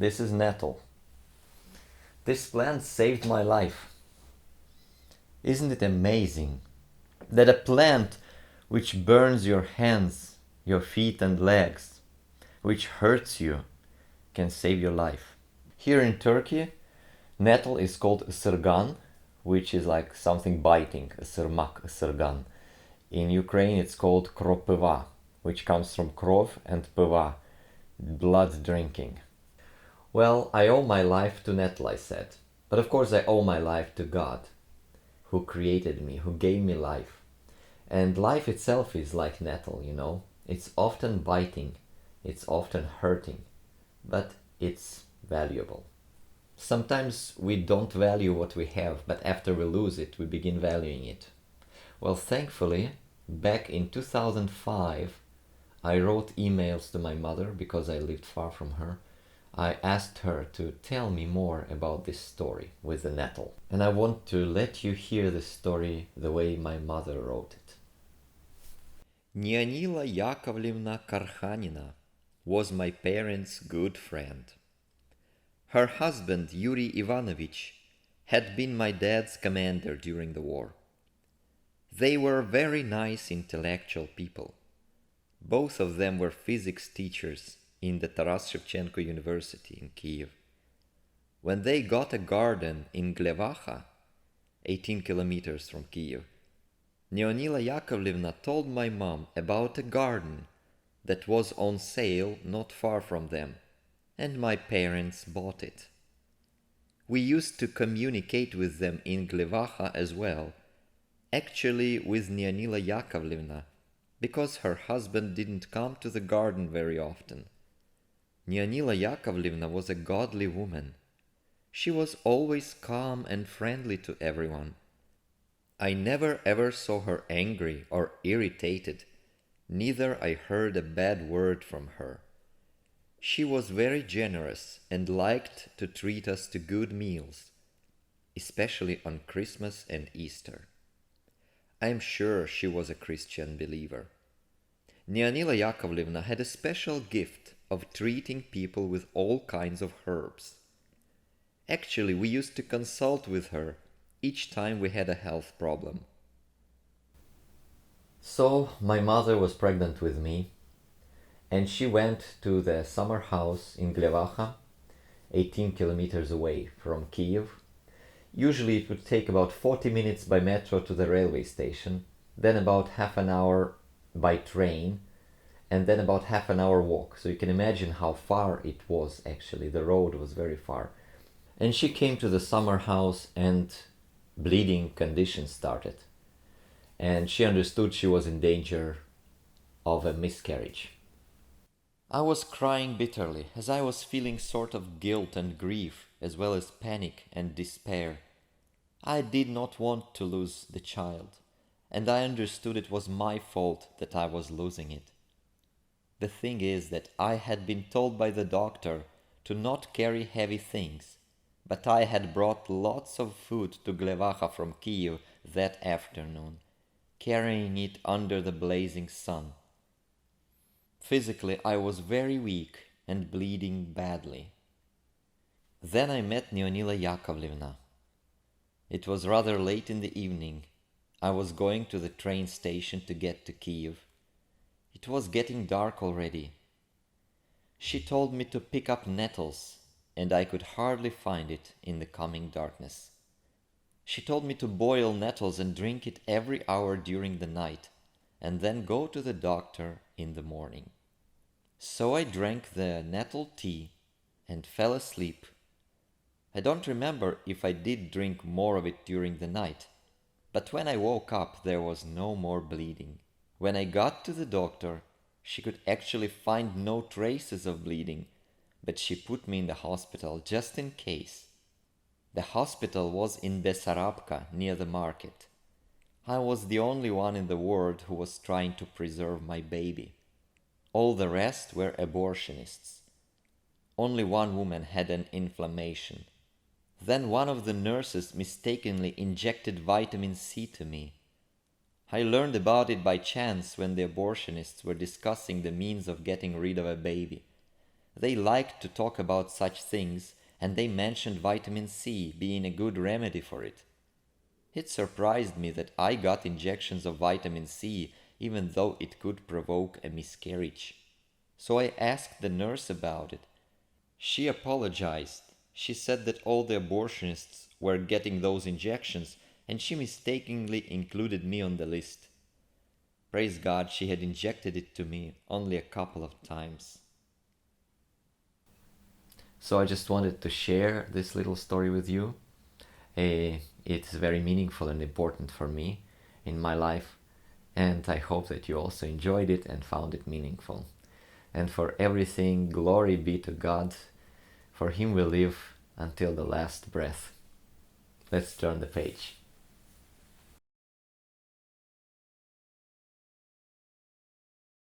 This is nettle. This plant saved my life. Isn't it amazing that a plant which burns your hands, your feet and legs, which hurts you, can save your life? Here in Turkey, nettle is called ısırgan, which is like something biting, ısırmak, ısırgan. In Ukraine it's called kropyva, which comes from krov and pyva, blood drinking. Well, I owe my life to nettle, I said. But of course I owe my life to God, who created me, who gave me life. And life itself is like nettle, you know. It's often biting, it's often hurting, but it's valuable. Sometimes we don't value what we have, but after we lose it, we begin valuing it. Well, thankfully, back in 2005, I wrote emails to my mother because I lived far from her. I asked her to tell me more about this story with the nettle. And I want to let you hear the story the way my mother wrote it. Nianila Yakovlevna Karkhanina was my parents' good friend. Her husband, Yuri Ivanovich, had been my dad's commander during the war. They were very nice intellectual people. Both of them were physics teachers in the Taras Shevchenko University in Kiev. When they got a garden in Glevacha, 18 kilometers from Kiev, Nianila Yakovlevna told my mom about a garden that was on sale not far from them, and my parents bought it. We used to communicate with them in Glevacha as well, actually with Nianila Yakovlevna, because her husband didn't come to the garden very often. Nianila Yakovlevna was a godly woman. She was always calm and friendly to everyone. I never ever saw her angry or irritated, neither I heard a bad word from her. She was very generous and liked to treat us to good meals, especially on Christmas and Easter. I am sure she was a Christian believer. Nianila Yakovlevna had a special gift of treating people with all kinds of herbs. Actually, we used to consult with her each time we had a health problem. So, my mother was pregnant with me, and she went to the summer house in Glevacha, 18 kilometers away from Kiev. Usually it would take about 40 minutes by metro to the railway station, then about half an hour by train, and then about half an hour walk. So you can imagine how far it was actually. The road was very far. And she came to the summer house and bleeding conditions started. And she understood she was in danger of a miscarriage. I was crying bitterly as I was feeling sort of guilt and grief as well as panic and despair. I did not want to lose the child, and I understood it was my fault that I was losing it. The thing is that I had been told by the doctor to not carry heavy things, but I had brought lots of food to Glevacha from Kiev that afternoon, carrying it under the blazing sun. Physically, I was very weak and bleeding badly. Then I met Nianila Yakovlevna. It was rather late in the evening. I was going to the train station to get to Kiev. It was getting dark already. She told me to pick up nettles, and I could hardly find it in the coming darkness. She told me to boil nettles and drink it every hour during the night, and then go to the doctor in the morning. So I drank the nettle tea and fell asleep. I don't remember if I did drink more of it during the night, but when I woke up there was no more bleeding. When I got to the doctor, she could actually find no traces of bleeding, but she put me in the hospital just in case. The hospital was in Bessarabka, near the market. I was the only one in the ward who was trying to preserve my baby. All the rest were abortionists. Only one woman had an inflammation. Then one of the nurses mistakenly injected vitamin C to me. I learned about it by chance when the abortionists were discussing the means of getting rid of a baby. They liked to talk about such things, and they mentioned vitamin C being a good remedy for it. It surprised me that I got injections of vitamin C even though it could provoke a miscarriage. So I asked the nurse about it. She apologized. She said that all the abortionists were getting those injections and she mistakenly included me on the list. Praise God, she had injected it to me only a couple of times. So I just wanted to share this little story with you. It's very meaningful and important for me in my life, and I hope that you also enjoyed it and found it meaningful. And for everything, glory be to God. For Him we live until the last breath. Let's turn the page.